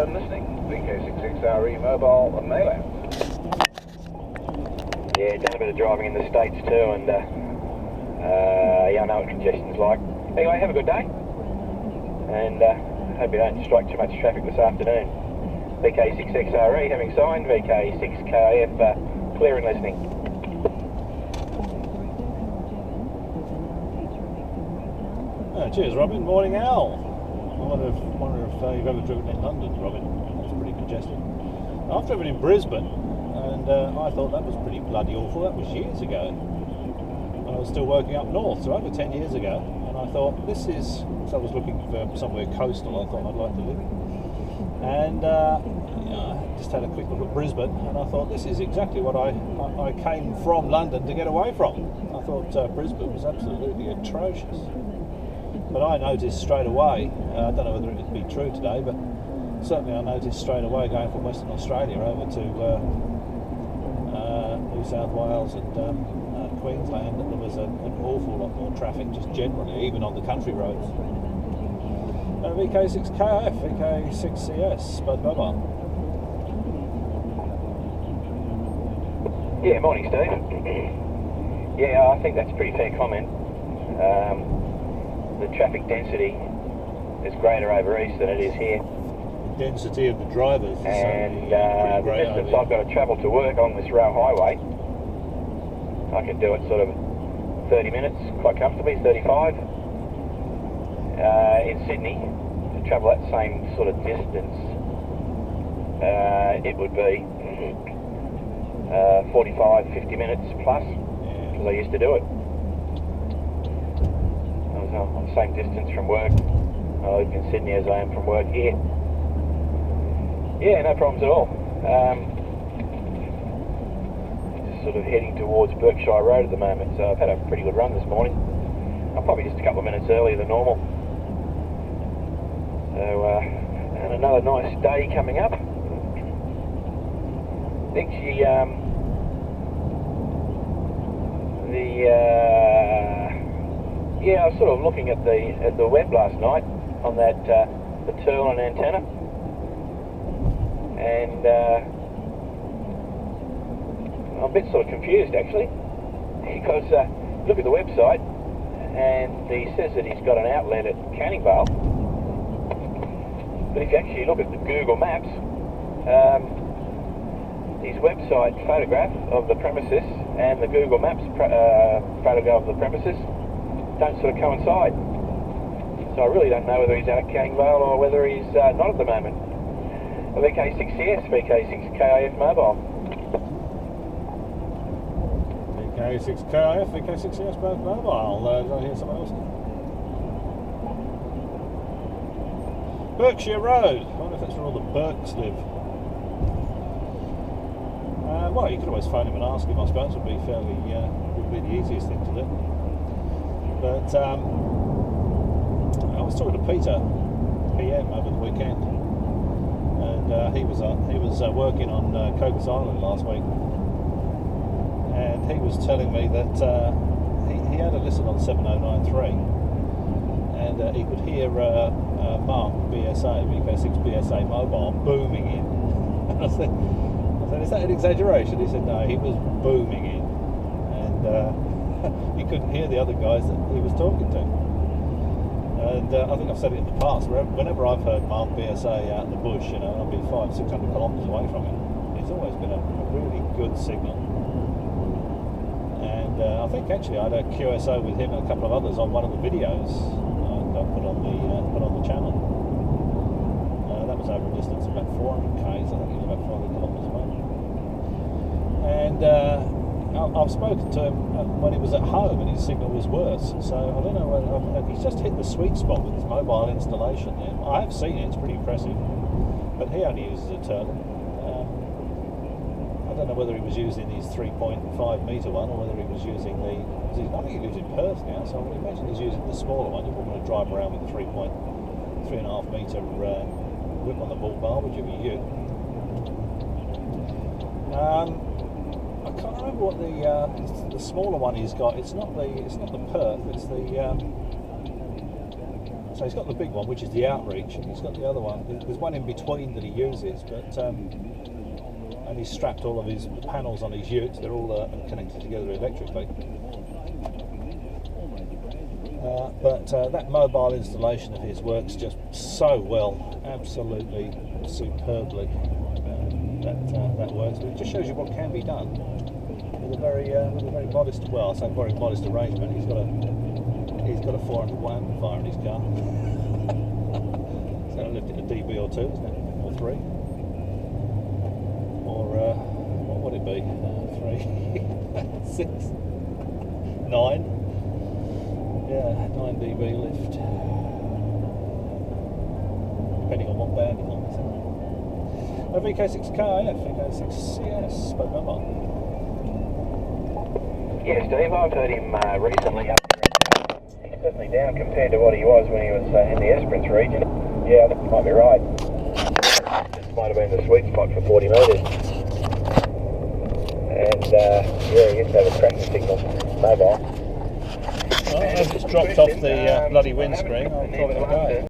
listening. VK66RE mobile mainland. Yeah, done a bit of driving in the States too, and yeah, I know what congestion's like. Anyway, have a good day, and hope you don't strike too much traffic this afternoon. VK66RE having signed, VK6KF clear and listening. Cheers, Robin. Morning, Al. I wonder if you've ever driven in London, Robin. That's pretty congested. I've driven in Brisbane, and I thought that was pretty bloody awful. That was years ago, when I was still working up north, so over 10 years ago. And I thought, this is... So I was looking for somewhere coastal I thought I'd like to live. And I just had a quick look at Brisbane, and I thought, this is exactly what I came from London to get away from. I thought Brisbane was absolutely atrocious. But I noticed straight away, I don't know whether it would be true today, but certainly I noticed straight away going from Western Australia over to New South Wales and Queensland that there was an awful lot more traffic just generally, even on the country roads. VK6KF, VK6CS, Bud Bubba. Yeah, morning, Steve. Yeah, I think that's a pretty fair comment. The traffic density is greater over east than it is here. The density of the drivers is and the distance I've got to travel to work on this rail highway, I can do it sort of 30 minutes quite comfortably, 35. In Sydney, to travel that same sort of distance, it would be 45, 50 minutes plus, because I used to do it. On the same distance from work. I live in Sydney as I am from work here. Yeah, no problems at all. Just sort of heading towards Berkshire Road at the moment, so I've had a pretty good run this morning. I'm probably just a couple of minutes earlier than normal. So, and another nice day coming up. Actually, yeah, I was sort of looking at the web last night on that the Turlin antenna, and I'm a bit sort of confused actually, because look at the website, and he says that he's got an outlet at Canning Vale, but if you actually look at the Google Maps, his website photograph of the premises and the Google Maps photograph of the premises don't sort of coincide. So I really don't know whether he's out at Canning Vale or whether he's not at the moment. VK6CS, VK6KF mobile. VK6KF, VK6CS both mobile. Did I hear someone else? Berkshire Road. I wonder if that's where all the Burks live. Well, you could always phone him and ask him, I suppose, would be the easiest thing to do. But I was talking to Peter PM over the weekend, and he was working on Cocos Island last week, and he was telling me that he had a listen on 7093, and he could hear Mark BSA, VK6 BSA mobile booming in. And I said, is that an exaggeration? He said no, he was booming in, and he couldn't hear the other guys that he was talking to. And I think I've said it in the past, whenever I've heard Mark BSA out in the bush, you know, I'll be 500-600 kilometres away from him, it's always been a really good signal. And I think actually I had a QSO with him and a couple of others on one of the videos I put on the channel. That was over a distance of about 400 k's, I think it was about 400 kilometres away. And I've spoken to him when he was at home and his signal was worse, so I don't know whether he's just hit the sweet spot with his mobile installation there. I have seen it, it's pretty impressive, but he only uses a Turlin. I don't know whether he was using his 3.5 metre one or whether he was using I think he lives in Perth now, so I would imagine he's using the smaller one. You wouldn't want to drive around with a 3.5 metre whip on the bull bar, would you? I can't remember what the smaller one he's got. It's not the Perth. It's So he's got the big one, which is the outreach, and he's got the other one. There's one in between that he uses, but and he's strapped all of his panels on his utes. They're all connected together electrically. But that mobile installation of his works just so well, absolutely superbly. That works. But it just shows you what can be done with a very modest, well, I say very modest arrangement. He's got a 400 watt amplifier in his car. It's going to lift it a dB or two, isn't it? Or 3. Or what would it be? 3, 6, 9. Yeah, 9 dB lift. Depending on what band you're on. A VK6K, VK6CS, spoke mobile. Yeah, Steve, I've heard him recently up there. He's certainly down compared to what he was when he was in the Esperance region. Yeah, I think you might be right. This might have been the sweet spot for 40 metres. And yeah, he used to have a cracking signal, mobile. Well, I've just dropped off the bloody windscreen. I'll call it a day.